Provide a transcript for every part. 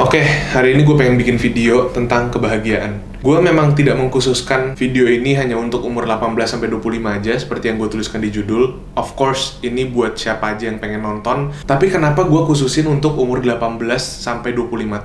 Oke, hari ini gue pengen bikin video tentang kebahagiaan. Gue memang tidak mengkhususkan video ini hanya untuk umur 18-25 aja, seperti yang gue tuliskan di judul. Of course, ini buat siapa aja yang pengen nonton. Tapi kenapa gue khususin untuk umur 18-25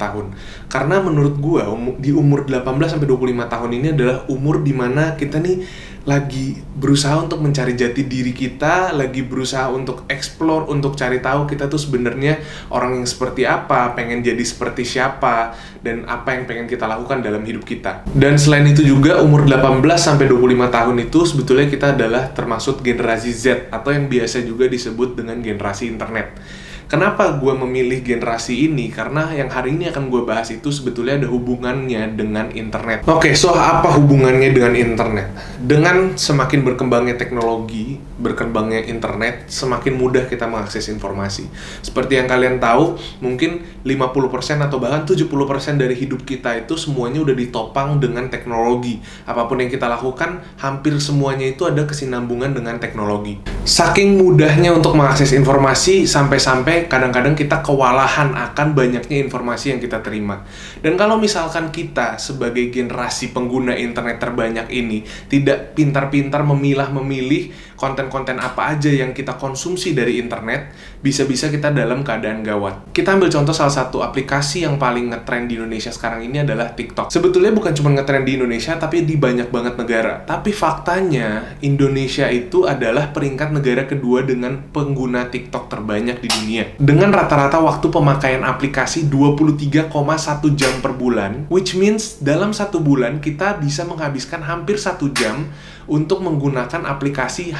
tahun? Karena menurut gue, di umur 18-25 tahun ini adalah umur dimana kita nih lagi berusaha untuk mencari jati diri kita, lagi berusaha untuk explore, untuk cari tahu kita tuh sebenarnya orang yang seperti apa, pengen jadi seperti siapa, dan apa yang pengen kita lakukan dalam hidup kita. Dan selain itu juga umur 18-25 tahun itu sebetulnya kita adalah termasuk generasi Z atau yang biasa juga disebut dengan generasi internet. Kenapa gue memilih generasi ini? Karena yang hari ini akan gue bahas itu sebetulnya ada hubungannya dengan internet. Oke, so apa hubungannya dengan internet? Dengan semakin berkembangnya teknologi, berkembangnya internet, semakin mudah kita mengakses informasi. Seperti yang kalian tahu, mungkin 50% atau bahkan 70% dari hidup kita itu semuanya udah ditopang dengan teknologi. Apapun yang kita lakukan, hampir semuanya itu ada kesinambungan dengan teknologi. Saking mudahnya untuk mengakses informasi, sampai-sampai kadang-kadang kita kewalahan akan banyaknya informasi yang kita terima. Dan kalau misalkan kita sebagai generasi pengguna internet terbanyak ini tidak pintar-pintar memilah-memilih konten-konten apa aja yang kita konsumsi dari internet, bisa-bisa kita dalam keadaan gawat. Kita ambil contoh salah satu aplikasi yang paling ngetrend di Indonesia sekarang ini adalah TikTok. Sebetulnya bukan cuma ngetrend di Indonesia, tapi di banyak banget negara. Tapi faktanya, Indonesia itu adalah peringkat negara kedua dengan pengguna TikTok terbanyak di dunia. Dengan rata-rata waktu pemakaian aplikasi 23,1 jam per bulan, which means dalam satu bulan kita bisa menghabiskan hampir 1 jam untuk menggunakan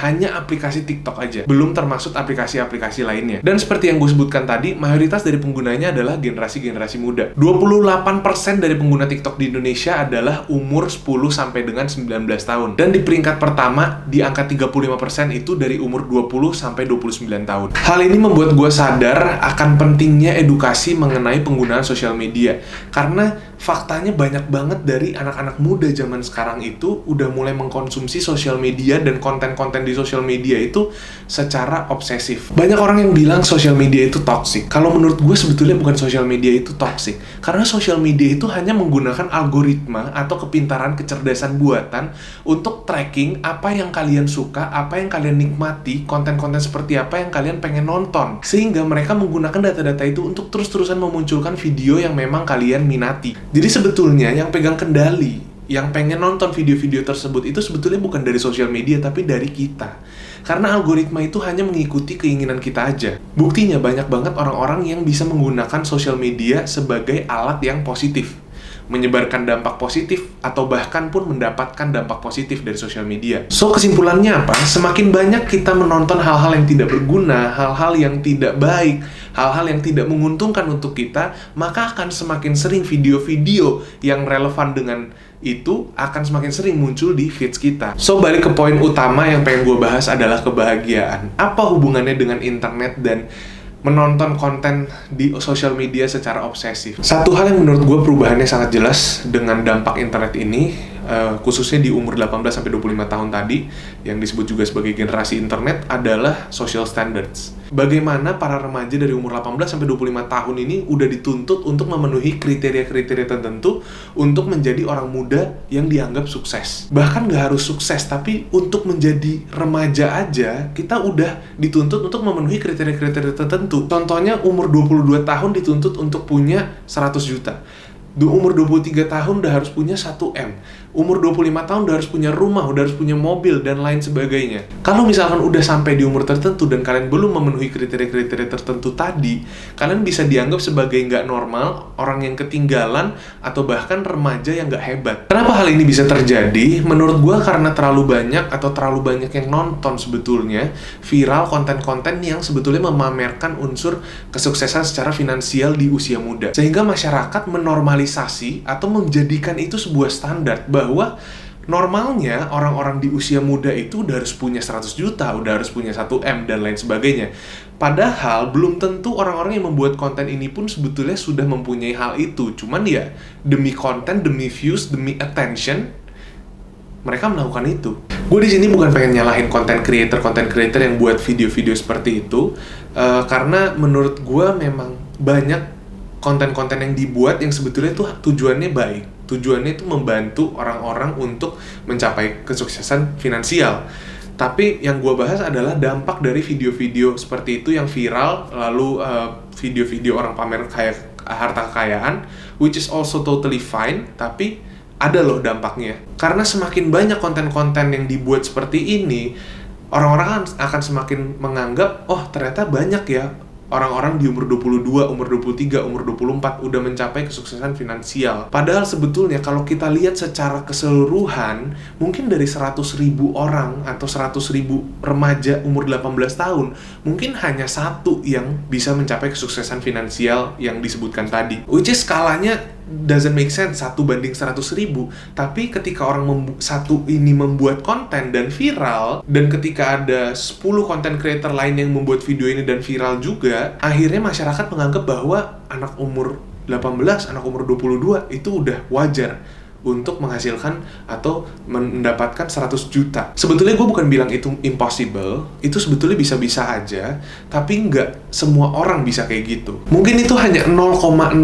hanya aplikasi TikTok aja, belum termasuk aplikasi-aplikasi lainnya. Dan seperti yang gue sebutkan tadi, mayoritas dari penggunanya adalah generasi-generasi muda. 28% dari pengguna TikTok di Indonesia adalah umur 10 sampai dengan 19 tahun. Dan di peringkat pertama, di angka 35% itu dari umur 20 sampai 29 tahun. Hal ini membuat gue sadar akan pentingnya edukasi mengenai penggunaan sosial media. Karena faktanya banyak banget dari anak-anak muda zaman sekarang itu udah mulai mengkonsumsi sosial media dan konten-konten di sosial media itu secara obsesif. Banyak orang yang bilang sosial media itu toxic. Kalau menurut gue sebetulnya bukan sosial media itu toxic. Karena sosial media itu hanya menggunakan algoritma atau kepintaran kecerdasan buatan untuk tracking apa yang kalian suka, apa yang kalian nikmati, konten-konten seperti apa yang kalian pengen nonton. Sehingga mereka menggunakan data-data itu untuk terus-terusan memunculkan video yang memang kalian minati. Jadi sebetulnya yang pegang kendali, yang pengen nonton video-video tersebut itu sebetulnya bukan dari sosial media, tapi dari kita. Karena algoritma itu hanya mengikuti keinginan kita aja. Buktinya banyak banget orang-orang yang bisa menggunakan sosial media sebagai alat yang positif, menyebarkan dampak positif, atau bahkan pun mendapatkan dampak positif dari sosial media. So, kesimpulannya apa? Semakin banyak kita menonton hal-hal yang tidak berguna, hal-hal yang tidak baik, hal-hal yang tidak menguntungkan untuk kita, maka akan semakin sering video-video yang relevan dengan itu akan semakin sering muncul di feeds kita. So, balik ke poin utama yang pengen gue bahas adalah kebahagiaan. Apa hubungannya dengan internet dan menonton konten di sosial media secara obsesif? Satu hal yang menurut gue perubahannya sangat jelas dengan dampak internet ini, khususnya di umur 18-25 tahun tadi, yang disebut juga sebagai generasi internet, adalah social standards. Bagaimana para remaja dari umur 18-25 tahun ini udah dituntut untuk memenuhi kriteria-kriteria tertentu untuk menjadi orang muda yang dianggap sukses. Bahkan nggak harus sukses, tapi untuk menjadi remaja aja, kita udah dituntut untuk memenuhi kriteria-kriteria tertentu. Contohnya, umur 22 tahun dituntut untuk punya 100 juta. Umur 23 tahun udah harus punya 1M. Umur 25 tahun udah harus punya rumah, udah harus punya mobil, dan lain sebagainya. Kalau misalkan udah sampai di umur tertentu dan kalian belum memenuhi kriteria-kriteria tertentu tadi, kalian bisa dianggap sebagai nggak normal, orang yang ketinggalan, atau bahkan remaja yang nggak hebat. Kenapa hal ini bisa terjadi? Menurut gue karena terlalu banyak yang nonton sebetulnya viral konten-konten yang sebetulnya memamerkan unsur kesuksesan secara finansial di usia muda. Sehingga masyarakat menormalisasi atau menjadikan itu sebuah standar bahwa normalnya orang-orang di usia muda itu udah harus punya 100 juta, udah harus punya 1M, dan lain sebagainya. Padahal belum tentu orang-orang yang membuat konten ini pun sebetulnya sudah mempunyai hal itu. Cuman ya, demi konten, demi views, demi attention, mereka melakukan itu. Gue di sini bukan pengen nyalahin konten creator yang buat video-video seperti itu, karena menurut gue memang banyak konten-konten yang dibuat yang sebetulnya tuh tujuannya baik. Tujuannya itu membantu orang-orang untuk mencapai kesuksesan finansial. Tapi yang gue bahas adalah dampak dari video-video seperti itu yang viral, lalu video-video orang pamer kayak harta kekayaan, which is also totally fine, tapi ada loh dampaknya. Karena semakin banyak konten-konten yang dibuat seperti ini, orang-orang akan semakin menganggap, oh ternyata banyak ya orang-orang di umur 22, umur 23, umur 24 udah mencapai kesuksesan finansial. Padahal sebetulnya kalau kita lihat secara keseluruhan, mungkin dari 100.000 orang atau 100.000 remaja umur 18 tahun, mungkin hanya satu yang bisa mencapai kesuksesan finansial yang disebutkan tadi. Which is skalanya doesn't make sense, 1 banding 100.000. Tapi ketika orang satu ini membuat konten dan viral, dan ketika ada 10 content creator lain yang membuat video ini dan viral juga, akhirnya masyarakat menganggap bahwa anak umur 18, anak umur 22 itu udah wajar untuk menghasilkan atau mendapatkan 100 juta. Sebetulnya gue bukan bilang itu impossible, itu sebetulnya bisa-bisa aja, tapi nggak semua orang bisa kayak gitu. Mungkin itu hanya 0,001%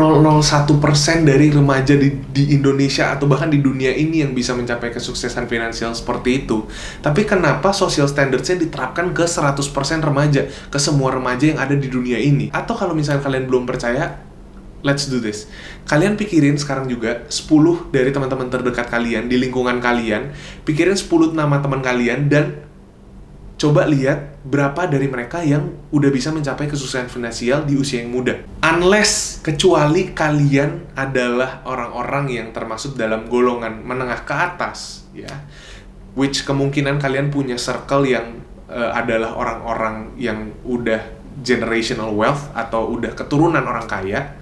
dari remaja di Indonesia atau bahkan di dunia ini yang bisa mencapai kesuksesan finansial seperti itu. Tapi kenapa social standards-nya diterapkan ke 100% remaja, ke semua remaja yang ada di dunia ini? Atau kalau misalnya kalian belum percaya, let's do this. Kalian pikirin sekarang juga 10 dari teman-teman terdekat kalian, di lingkungan kalian. Pikirin 10 nama teman kalian dan coba lihat berapa dari mereka yang udah bisa mencapai kesuksesan finansial di usia yang muda. Unless, kecuali kalian adalah orang-orang yang termasuk dalam golongan menengah ke atas, ya. Which kemungkinan kalian punya circle yang adalah orang-orang yang udah generational wealth atau udah keturunan orang kaya.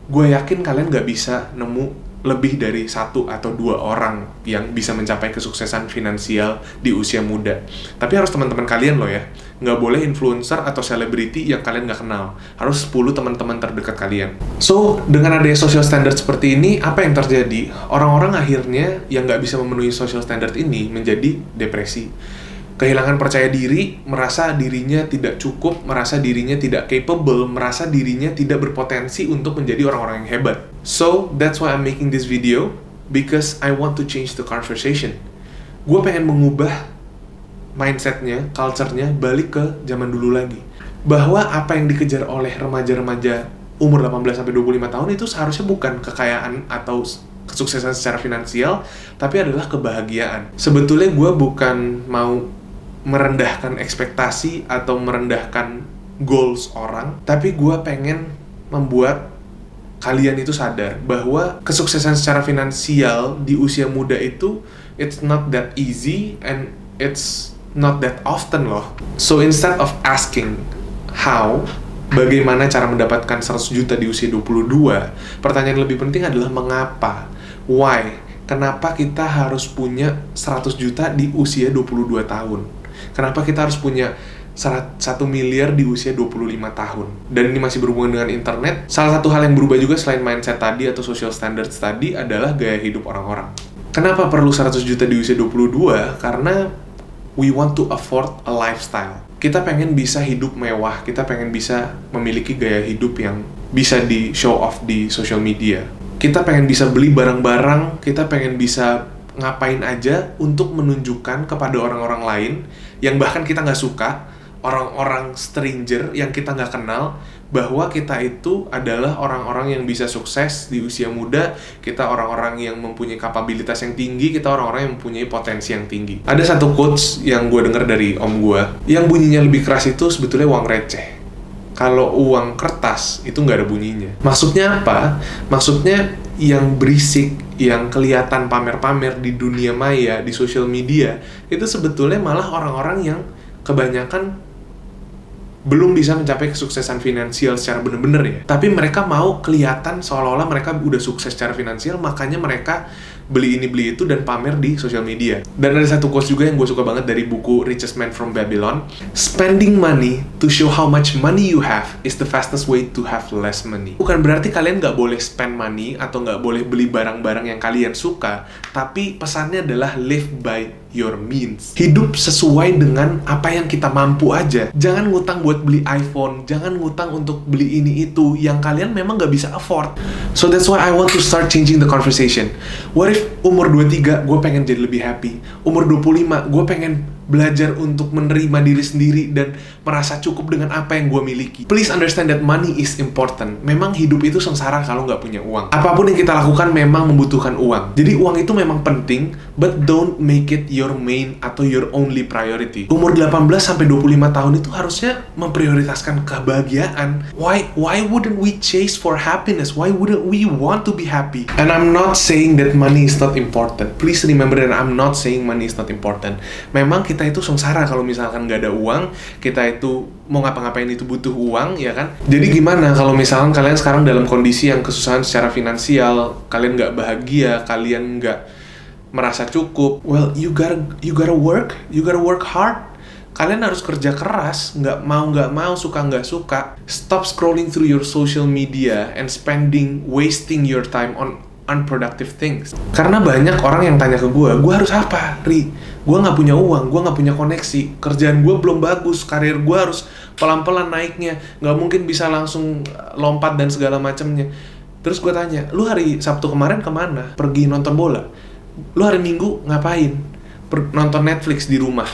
Gue yakin kalian gak bisa nemu lebih dari 1 atau 2 orang yang bisa mencapai kesuksesan finansial di usia muda. Tapi harus teman-teman kalian loh ya. Nggak boleh influencer atau selebriti yang kalian nggak kenal. Harus 10 teman-teman terdekat kalian. So, dengan adanya social standard seperti ini, apa yang terjadi? Orang-orang akhirnya yang nggak bisa memenuhi social standard ini menjadi depresi. Kehilangan percaya diri, merasa dirinya tidak cukup, merasa dirinya tidak capable, merasa dirinya tidak berpotensi untuk menjadi orang-orang yang hebat. So, that's why I'm making this video, because I want to change the conversation. Gue pengen mengubah mindset-nya, culture-nya, balik ke zaman dulu lagi. Bahwa apa yang dikejar oleh remaja-remaja umur 18-25 tahun itu seharusnya bukan kekayaan atau kesuksesan secara finansial, tapi adalah kebahagiaan. Sebetulnya gue bukan mau merendahkan ekspektasi atau merendahkan goals orang, tapi gue pengen membuat kalian itu sadar bahwa kesuksesan secara finansial di usia muda itu it's not that easy and it's not that often loh. So instead of asking how, bagaimana cara mendapatkan 100 juta di usia 22, pertanyaan lebih penting adalah mengapa, why, kenapa kita harus punya 100 juta di usia 22 tahun. Kenapa kita harus punya 1 miliar di usia 25 tahun? Dan ini masih berhubungan dengan internet. Salah satu hal yang berubah juga selain mindset tadi atau social standards tadi adalah gaya hidup orang-orang. Kenapa perlu 100 juta di usia 22? Karena we want to afford a lifestyle. Kita pengen bisa hidup mewah, kita pengen bisa memiliki gaya hidup yang bisa di show off di social media. Kita pengen bisa beli barang-barang, kita pengen bisa ngapain aja untuk menunjukkan kepada orang-orang lain yang bahkan kita nggak suka, orang-orang stranger yang kita nggak kenal, bahwa kita itu adalah orang-orang yang bisa sukses di usia muda, kita orang-orang yang mempunyai kapabilitas yang tinggi, kita orang-orang yang mempunyai potensi yang tinggi. Ada satu quotes yang gue denger dari om gue, yang bunyinya lebih keras itu sebetulnya uang receh. Kalau uang kertas itu nggak ada bunyinya. Maksudnya apa? Maksudnya yang berisik, yang kelihatan pamer-pamer di dunia maya, di social media, itu sebetulnya malah orang-orang yang kebanyakan belum bisa mencapai kesuksesan finansial secara bener-bener ya. Tapi mereka mau kelihatan seolah-olah mereka udah sukses secara finansial, makanya mereka beli ini beli itu dan pamer di sosial media. Dan ada satu quotes juga yang gue suka banget dari buku Richest Man from Babylon. Spending money to show how much money you have is the fastest way to have less money. Bukan berarti kalian nggak boleh spend money atau nggak boleh beli barang-barang yang kalian suka, tapi pesannya adalah live by your means. Hidup sesuai dengan apa yang kita mampu aja. Jangan ngutang buat beli iPhone, jangan ngutang untuk beli ini itu yang kalian memang nggak bisa afford. So that's why I want to start changing the conversation. What if umur 23 gue pengen jadi lebih happy, umur 25 gue pengen belajar untuk menerima diri sendiri dan merasa cukup dengan apa yang gue miliki. Please understand that money is important. Memang hidup itu sengsara kalau nggak punya uang. Apapun yang kita lakukan memang membutuhkan uang. Jadi uang itu memang penting, but don't make it your main atau your only priority. Umur 18 sampai 25 tahun itu harusnya memprioritaskan kebahagiaan. Why wouldn't we chase for happiness? Why wouldn't we want to be happy? And I'm not saying that money is not important. Please remember that I'm not saying money is not important. Memang kita itu sengsara kalau misalkan nggak ada uang, kita itu mau ngapa-ngapain itu butuh uang, ya kan? Jadi gimana kalau misalkan kalian sekarang dalam kondisi yang kesusahan secara finansial, kalian nggak bahagia, kalian nggak merasa cukup? Well, you gotta work hard. Kalian harus kerja keras, nggak mau, suka nggak suka. Stop scrolling through your social media and wasting your time on unproductive things. Karena banyak orang yang tanya ke gue harus apa, Ri? Gue nggak punya uang, gue nggak punya koneksi, kerjaan gue belum bagus, karir gue harus pelan-pelan naiknya, nggak mungkin bisa langsung lompat dan segala macamnya. Terus gue tanya, lu hari Sabtu kemarin kemana? Pergi nonton bola? Lu hari Minggu ngapain? Nonton Netflix di rumah,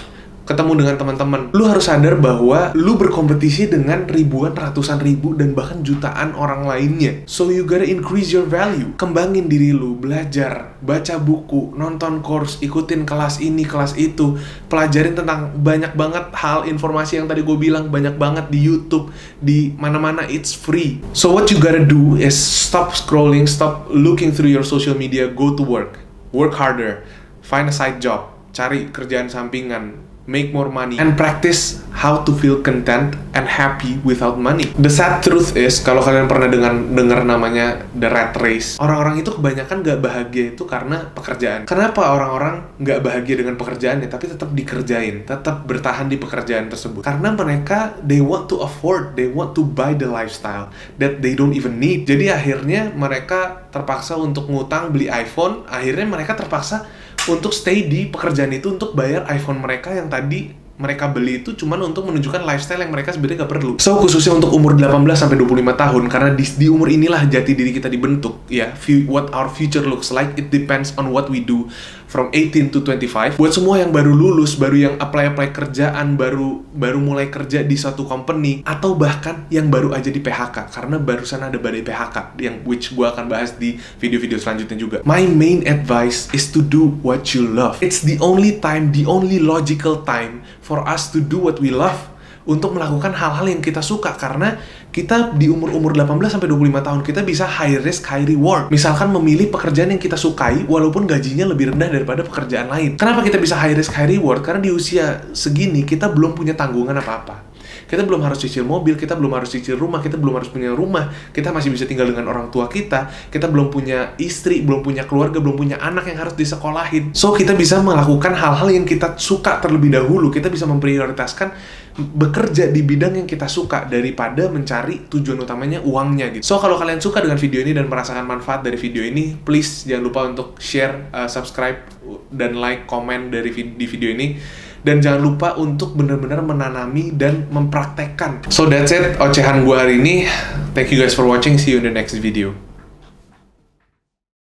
ketemu dengan teman-teman. Lu harus sadar bahwa lu berkompetisi dengan ribuan, ratusan ribu, dan bahkan jutaan orang lainnya. So you gotta increase your value. Kembangin diri lu, belajar, baca buku, nonton course, ikutin kelas ini, kelas itu, pelajarin tentang banyak banget hal informasi yang tadi gue bilang, banyak banget di YouTube, di mana-mana, it's free. So what you gotta do is stop scrolling, stop looking through your social media, go to work harder, find a side job, cari kerjaan sampingan, make more money, and practice how to feel content and happy without money. The sad truth is, kalau kalian pernah dengar namanya the rat race, orang-orang itu kebanyakan nggak bahagia itu karena pekerjaan. Kenapa orang-orang nggak bahagia dengan pekerjaannya, tapi tetap dikerjain, tetap bertahan di pekerjaan tersebut? Karena mereka, they want to afford, they want to buy the lifestyle that they don't even need. Jadi akhirnya mereka terpaksa untuk ngutang beli iPhone, akhirnya mereka terpaksa untuk stay di pekerjaan itu untuk bayar iPhone mereka yang tadi mereka beli itu cuman untuk menunjukkan lifestyle yang mereka sebenarnya gak perlu. So khususnya untuk umur 18 sampai 25 tahun, karena di umur inilah jati diri kita dibentuk, ya. What our future looks like, it depends on what we do from 18 to 25. Buat semua yang baru lulus, baru yang apply kerjaan, baru mulai kerja di suatu company, atau bahkan yang baru aja di PHK, karena barusan ada badai PHK yang which gue akan bahas di video-video selanjutnya juga. My main advice is to do what you love. It's the only logical time for us to do what we love, untuk melakukan hal-hal yang kita suka. Karena kita di umur 18 sampai 25 tahun kita bisa high risk high reward. Misalkan memilih pekerjaan yang kita sukai walaupun gajinya lebih rendah daripada pekerjaan lain. Kenapa kita bisa high risk high reward? Karena di usia segini kita belum punya tanggungan apa-apa. Kita belum harus cicil mobil, kita belum harus cicil rumah, kita belum harus punya rumah, kita masih bisa tinggal dengan orang tua kita belum punya istri, belum punya keluarga, belum punya anak yang harus disekolahin. So, kita bisa melakukan hal-hal yang kita suka terlebih dahulu. Kita bisa memprioritaskan bekerja di bidang yang kita suka daripada mencari tujuan utamanya uangnya gitu. So, kalau kalian suka dengan video ini dan merasakan manfaat dari video ini, please jangan lupa untuk share, subscribe, dan like, komen di video ini. Dan jangan lupa untuk benar-benar menanami dan mempraktekkan. So that's it, ocehan gue hari ini. Thank you guys for watching. See you in the next video.